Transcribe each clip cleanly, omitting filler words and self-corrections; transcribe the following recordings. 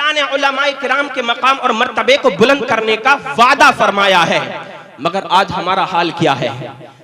अल्लाह ने उलमाए किराम के मकाम और मर्तबे को बुलंद करने का वादा फरमाया है। मगर आज हमारा हाल क्या है?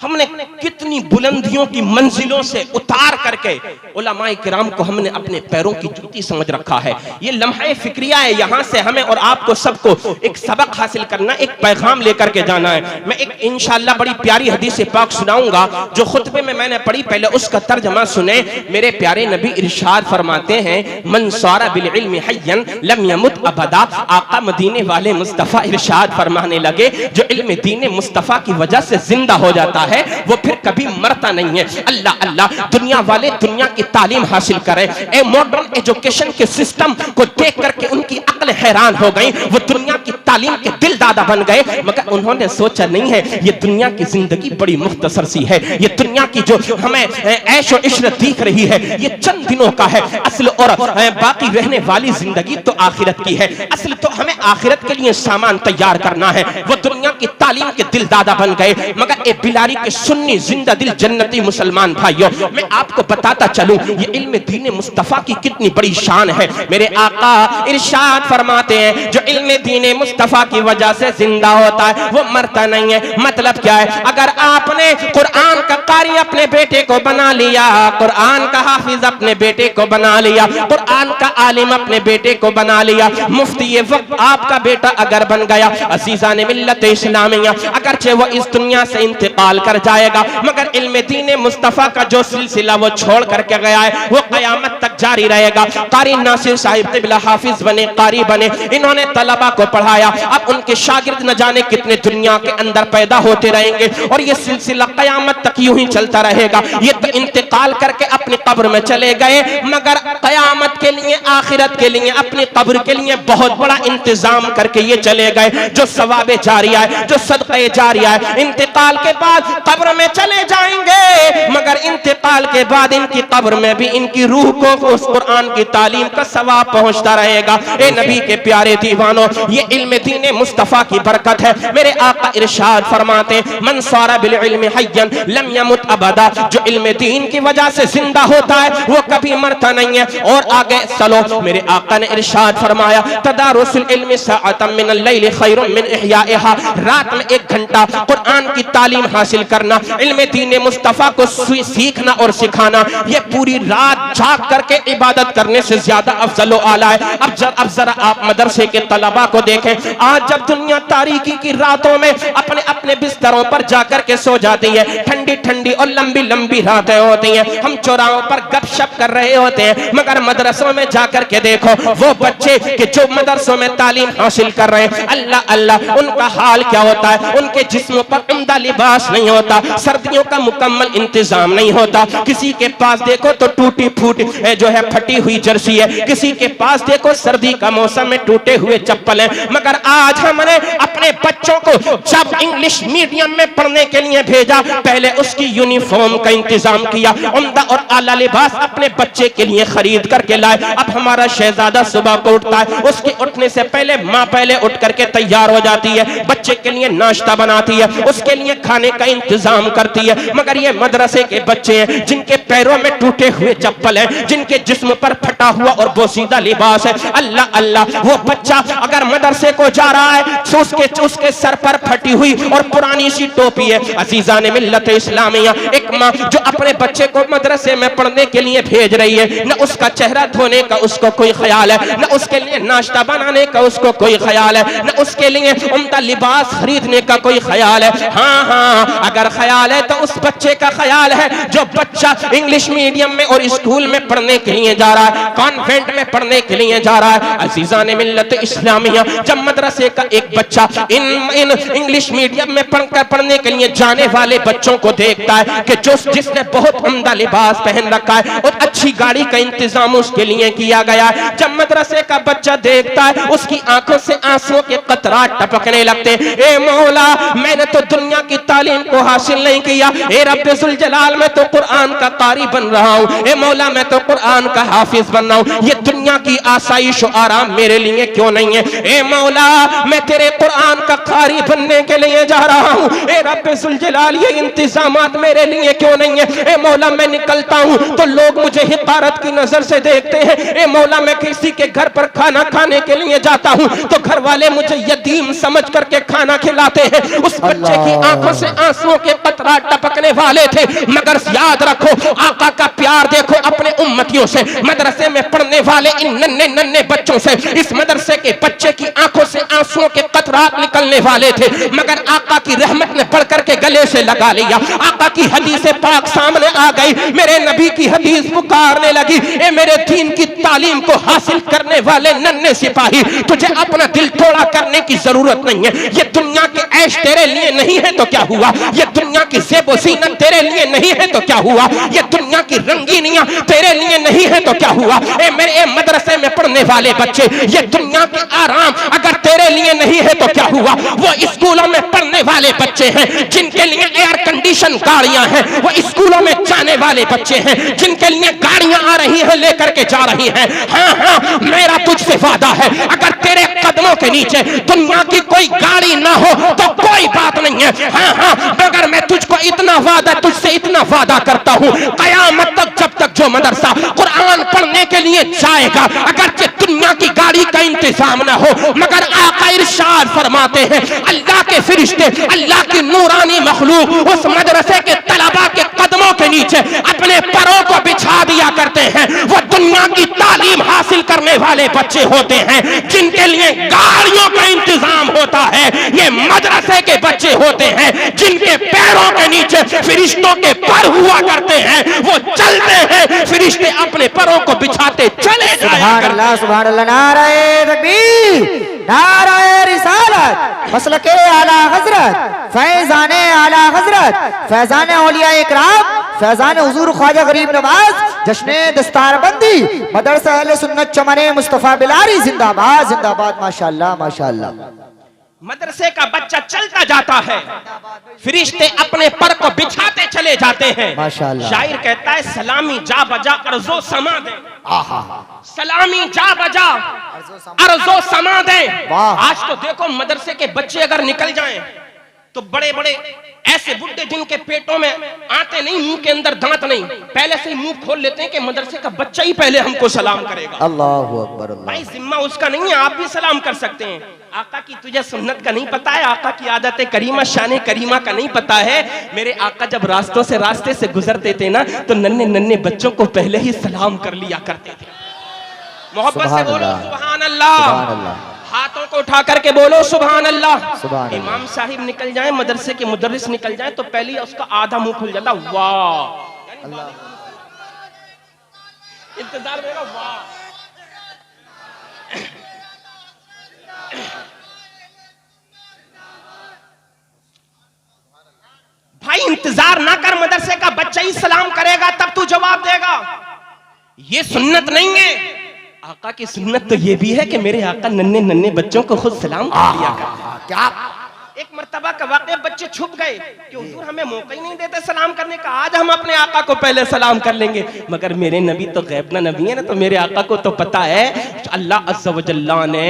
हमने कितनी बुलंदियों की मंजिलों से उतार करके उलमाए किराम को हमने अपने पैरों की जूती समझ रखा है। ये लम्हा फिक्रिया है, यहाँ से हमें और आपको सबको एक सबक हासिल करना, एक पैगाम लेकर के जाना है। मैं एक इंशाअल्लाह बड़ी प्यारी हदीस पाक सुनाऊंगा जो खुतबे में मैंने पढ़ी, पहले उसका तर्जमा सुने। मेरे प्यारे नबी इरशाद फरमाते हैं, मन सारा बिल इल्म हय्यन लम यमुत अबदा। आका मदीने वाले मुस्तफ़ा इरशाद फरमाने लगे, जो इल्म दीन मुस्तफ़ा की वजह से जिंदा हो जाता है वो फिर कभी मरता नहीं है। अल्लाह अल्लाह, दुनिया वाले दुनिया की तालीम हासिल करें। ए मॉडर्न एजुकेशन के सिस्टम को देख करके उनकी अक्ल हैरान हो गई। वो दुनिया की तालीम के दिल दादा बन गए, मगर उन्होंने सोचा नहीं है ये दुनिया की जिंदगी बड़ी मुख्तसर सी है। ये दुनिया की जो हमें ऐश और इशरत दिख रही है ये चंद दिनों का है। असल और बाकी रहने वाली जिंदगी तो आखिरत की है। असल तो हमें आखिरत के लिए सामान तैयार करना है। वो दुनिया की तालीम के दिल दादा बन गए, मगर ए बिलारी के सुन्नी जिंदा दिल जन्नती मुसलमान भाइयों, मैं आपको बताता चलूं ये इल्म दीन मुस्तफा की कितनी बड़ी शान है। मेरे आका इरशाद फरमाते हैं, जो इल्म दीन मुस्तफा की वजह से जिंदा होता है वो मरता नहीं है। मतलब क्या है? अगर आपने कुरान का कारी अपने बेटे को बना लिया, कुरान का हाफिज अपने बेटे को बना लिया, कुरान का आलिम अपने बेटे को बना लिया, मुफ्ती ये वक्त आपका बेटा अगर बन गया, अजीज़ान मिल्लत इस्लामिया, अगरचे वो इस दुनिया से इंतकाल कर जाएगा, मगर इल्म दीन मुस्तफा का जो सिलसिला वो छोड़ करके गया है वो कयामत तक जारी रहेगा। कारी नासिर साहिब क़िबला हाफिज बने, कारी बने, इन्होंने तलबा को पढ़ाया। अब उनके शागिर्द न जाने कितने दुनिया के अंदर पैदा होते रहेंगे और ये सिलसिला कयामत तक यूं ही चलता रहेगा। ये तो इंतकाल करके अपनी कब्र में चले गए, मगर कयामत के लिए, आखिरत के लिए, अपनी कब्र के लिए बहुत बड़ा इंतजाम करके ये चले गए। जो सवाबे जारिया है, जो सदक़े जारिया है, इंतकाल के बाद कब्र में चले जाएंगे, मगर इंतकाल के बाद इनकी कब्र में भी इनकी रूह को उस कुरान की तालीम का सवाब पहुंचता रहेगा। ए नबी के प्यारे दीवानों, ये इल्म दीन मुस्तफा की बरकत है। मेरे आका इरशाद फरमाते, मन सारा बिल इल्म हय्यन लम यमुत अबदा, जो इल्म दीन की वजह से जिंदा होता है वो कभी मरता नहीं है। और आगे चलो, मेरे आका ने इरशाद फरमाया, तदारुसुल इल्म सअतम मिनल लैल खैरुम मिन इहयाइहा, रात में 1 घंटा कुरान की तालीम हासिल करना, इल्म दीन मुस्तफा को सीखना और सिखाना, ये पूरी रात जाग करके इबादत करने से ज्यादा अफजल व आला है। अब जरा आप मदरसे के तलबा को देखें, आज जब दुनिया तारीकी की रातों में अपने अपने बिस्तरों पर जाकर के सो जाती है, ठंडी ठंडी और लंबी लंबी रातें होती हैं, हम चौराहों पर गपशप कर रहे होते हैं, मगर मदरसों में जाकर के देखो वो बच्चे कि जो मदरसों में तालीम हासिल कर रहे हैं, अल्लाह अल्लाह, उनका हाल क्या होता है? उनके जिस्म पर उम्दा लिबास नहीं होता, सर्दियों का मुकम्मल इंतजाम नहीं होता। किसी के पास देखो तो टूटी फूटी जो है फटी हुई जर्सी है, किसी के पास देखो सर्दी का मौसम में टूटे हुए चप्पल है। मगर आज हमने अपने बच्चों को जब इंग्लिश मीडियम में पढ़ने के लिए भेजा, पहले उसकी यूनिफॉर्म का इंतजाम किया, उम्दा और आला लिबास अपने बच्चे के लिए खरीद करके लाए। अब हमारा शहजादा सुबह को उठता है, उसके उठने से पहले माँ पहले उठ करके तैयार हो जाती है, बच्चे के लिए नाश्ता बनाती है, उसके लिए खाने का इंतजाम करती है। मगर ये मदरसे के बच्चे हैं जिनके पैरों में टूटे हुए चप्पल हैं, जिनके जिस्म पर फटा हुआ और बोसीदा लिबास है। अल्लाह अल्लाह, वो बच्चा अगर मदरसे को जा रहा है तो उसके सर पर फटी हुई और पुरानी सी टोपी है। अजीज़ान मिल्लत इस्लामिया, एक माँ जो अपने बच्चे को मदरसे में पढ़ने के लिए भेज रही है, न उसका चेहरा धोने का उसको कोई ख्याल है, न उसके लिए नाश्ता बनाने का उसको कोई ख्याल है, न उसके लिए उम्दा लिबास खरीदने का कोई ख्याल है। हाँ हाँ, अगर ख्याल है तो उस बच्चे का ख्याल है जो बच्चा इंग्लिश मीडियम में और स्कूल में पढ़ने के लिए जा रहा है, कॉन्वेंट में पढ़ने के लिए जा रहा है। अजीज़ान मिल्लत इस्लामिया, जब मदरसे का एक बच्चा इन इंग्लिश मीडियम में पढ़ने के लिए जाने वाले बच्चों को देखता है कि जिसने बहुत उम्दा लिबास पहन रखा है और अच्छी गाड़ी का इंतजाम उसके लिए किया गया है, जब मदरसे का बच्चा देखता है उसकी आंखों से आंसुओं के कतरात टपकने लगते हैं। ए मौला, मैंने तो दुनिया की तालीम को हासिल नहीं किया, ए रब्बे जुल जलाल, मैं तो कुरान का कारी बन रहा हूँ, ए मौला मैं तो कुरान का हाफिज बन रहा हूँ, ये दुनिया की आसाइश और आराम मेरे लिए क्यों नहीं है? ए मौला, मैं तेरे कुरान का कारी बनने के लिए जा रहा हूँ, ए रब्बे जुल जलाल, ये इंतजामात मेरे लिए क्यों नहीं है? ए मौला, मैं निकलता हूँ तो लोग मुझे हिकारत की नजर से देखते हैं। ए मौला, मैं किसी के घर पर खाना खाने के लिए जाता हूँ तो घर वाले मुझे यतीम समझ करके खाना खिलाते हैं। उस बच्चे की आंखों से आंसुओं के कतरा टपकने वाले थे, मगर याद रखो आका का प्यार देखो अपने उम्मतियों से, मदरसे में पढ़ने वाले इन नन्हे नन्हे बच्चों से। इस मदरसे के बच्चे की आंखों से आंसुओं के कतरात निकलने वाले थे, मगर आका की रहमत ने पढ़ करके गले से लगा लिया। आका की हदीस पाक सामने आ गई, मेरे नबी की हदीस पुकारने लगी, ए मेरे दीन की तालीम को हासिल करने वाले नन्हे सिपाही, तुझे अपना दिल थोड़ा करने की जरूरत नहीं है। ये दुनिया के ऐश तेरे लिए नहीं है तो क्या हुआ, ये दुनिया की ज़ेब व ज़ीनत तेरे लिए नहीं है तो क्या हुआ, ये दुनिया की रंगीनियां तेरे लिए नहीं है तो क्या हुआ। ए मेरे मदरसे में पढ़ने वाले बच्चे, ये दुनिया के आराम अगर तेरे लिए नहीं है तो क्या हुआ। वो स्कूलों में पढ़ने वाले बच्चे हैं जिनके लिए एयर कंडीशन गाड़ियां हैं, वो स्कूलों में जाने वाले बच्चे हैं जिनके लिए गाड़ियां आ रही हैं लेकर के जा रही हैं। हाँ हाँ, मेरा तुझसे वादा है, अगर तेरे कदमों के नीचे दुनिया की कोई गाड़ी ना हो तो कोई बात नहीं है। हाँ हाँ, मगर मैं तुझको इतना वादा, तुझसे इतना वादा करता हूँ, कयामत तक जब तक जो मदरसा कुरान पढ़ने के लिए जाएगा, अगर दुनिया की गाड़ी का इंतजाम ना हो, मगर आका इरशाद फरमाते हैं अल्लाह के फरिश्ते, अल्लाह की नूरानी मखलूक उस मदरसे के तलबा के कदमों के नीचे अपने पैरों को बिछा दिया करते हैं। वो दुनिया की तालीम हासिल करने वाले बच्चे होते हैं जिनके लिए गाड़ियों का इंतजाम होता है। ये मदरसे के बच्चे होते हैं जिनके पैरों के नीचे फरिश्तों के पर हुआ करते हैं, वो चलते हैं, फरिश्ते अपने पैरों को बिछाते चले जाया करते हैं। सुभान अल्लाह, नाराए तकबीर, नाराए रिसालत, मसलके आला हजरत, फैजाने आला हजरत, फैजाने औलिया इकराम, फैजाने हुजूर ख्वाजा गरीब नवाज, जश्ने दस्तारबंदी, मदरसा अहले सुन्नत चमने मुस्तफा बिलारी, जिंदाबाद जिंदाबाद, माशाअल्लाह माशाअल्लाह। मदरसे का बच्चा चलता जाता है, फरिश्ते अपने पर को बिछाते चले जाते हैं। माशाअल्लाह। शायर कहता है सलामी जा बजा अर्जो समा दे, सलामी जा बजा अर्जो समा दे। आज तो देखो मदरसे के बच्चे अगर निकल जाएं तो बड़े बड़े ऐसे बुड्ढे जिनके पेटों में आते नहीं, मुंह के अंदर दांत नहीं, पहले से ही मुंह खोल लेते हैं कि मदरसे का बच्चा ही पहले हमको सलाम करेगा। अल्लाहु अकबर। भाई जिम्मा उसका नहीं है, आप भी सलाम कर सकते हैं। आका की तुझे सुन्नत का नहीं पता है, आका की आदत करीमा शान करीमा का नहीं पता है। मेरे आका जब रास्ते से गुजरते थे ना तो नन्हे नन्हे बच्चों को पहले ही सलाम कर लिया करते थे। मोहब्बत से बोलो सुभान अल्लाह, हाथों को उठा करके बोलो सुभान अल्लाह। इमाम साहिब निकल जाए, मदरसे के मुदर्रिस निकल जाए तो पहले उसका आधा मुंह खुल जाता, वाह इंतजार में, वाह। भाई इंतजार ना कर, मदरसे का बच्चा ही सलाम करेगा तब तू जवाब देगा। ये सुन्नत नहीं है। आका की सुन्नत तो ये भी है कि मेरे आका नन्हे नन्हे बच्चों को खुद सलाम कर दिया करते। क्या एक मर्तबा का वाक़या, बच्चे छुप गए कि हुजूर हमें मौका ही नहीं देते सलाम करने का, आज हम अपने आका को पहले सलाम कर लेंगे। मगर मेरे नबी तो गैब ना नबी है ना, तो मेरे आका को तो पता है अल्लाह अज़्ज़ा व जल्ला ने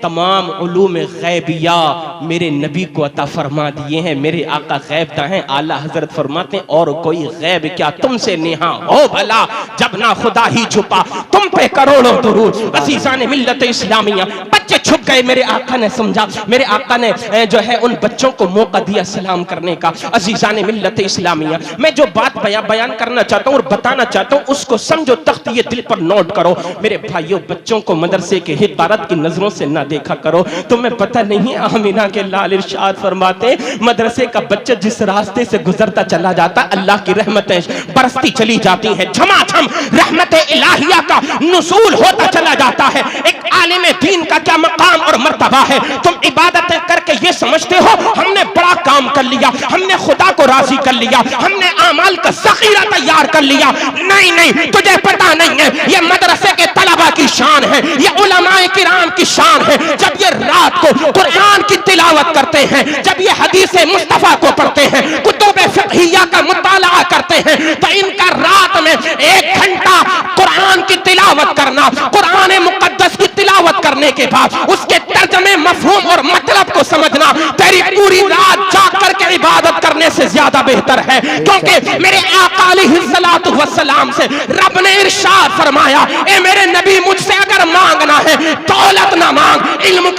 तमाम उलूम गैबिया मेरे नबी को अता फरमा दिए हैं। मेरे आका गैब ना है, आला हजरत फरमाते और कोई गैब क्या तुमसे नेहा हो भला, जब ना खुदा ही छुपा तुम पे करोड़ों दुरूद। अज़ीज़ान मिल्लत इस्लामिया, बच्चे छुप गए, मेरे आका ने समझा, मेरे आका ने जो है उन बच्चों को मौका दिया सलाम करने का। अज़ीज़ान मिल्लत इस्लामिया, मैं जो बात बयान करना चाहता हूँ और बताना चाहता हूँ उसको समझो, तख्त ये दिल पर नोट करो। मेरे भाइयों, बच्चों को मदरसे के हिकारत की नजरों से ना देखा करो। तुम्हें पता नहीं है आमिना के लाल इरशाद फरमाते मदरसे का बच्चा जिस रास्ते से गुजरता चला जाता अल्लाह की रहमतें बरसती चली जाती है, झमाझम रहमत इलाहिया का नुज़ूल होता चला जाता है। एक आलिम दीन का क्या मकाम और मर्तबा है। तुम इबादतें करके ये समझते हो हमने बड़ा काम कर लिया, हमने खुदा को राजी कर लिया, हमने आमाल का ज़ख़ीरा तैयार कर लिया। नहीं नहीं, तुझे पता नहीं है ये मदरसे के तलबा की शान है, ये उलमाए किराम की शान है। जब ये रात को कुरान की तिलावत करते हैं, जब ये हदीसे मुस्तफा को पढ़ते हैं, कुतुब फ़िक़हिया का मुताला करते हैं, तो इनका रात में 1 घंटा कुरान की तिलावत करना, कुरान मुक़द्दस की तिलावत करने के बाद उसके तर्जमे, मफ़हूम और मतलब को समझना, तेरी पूरी रात जाग कर की इबादत करने से ज्यादा बेहतर है, क्योंकि मेरे आका अलैहिस्सलातु वस्सलाम से रब ने इरशाद फरमाया, ए मेरे नबी मुझसे अगर मांगना है दौलत ना मांग, इल्म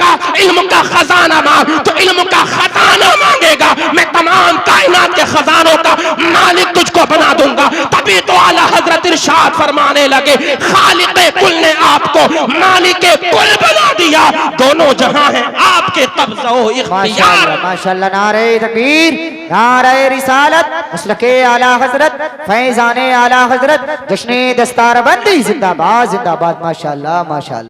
का खजाना मांग। तो इल्म का खजाना मांगेगा, मैं तमाम कायनात के खजानों का मालिक तुझको बना दूंगा। तभी तो आला हजरत इरशाद फरमाने लगे, खालिक़े कुल ने आपको मालिके कुल बना दिया, दोनों जहां हैं आपके कब्ज़ो इख्तियार। माशाअल्लाह, नारे तकबीर, नारे रिसालत, मसलके आला हजरत, फैजाने आला हजरत, जश्ने दस्तारबंदी जिंदाबाद जिंदाबाद। माशाअल्लाह माशाअल्लाह।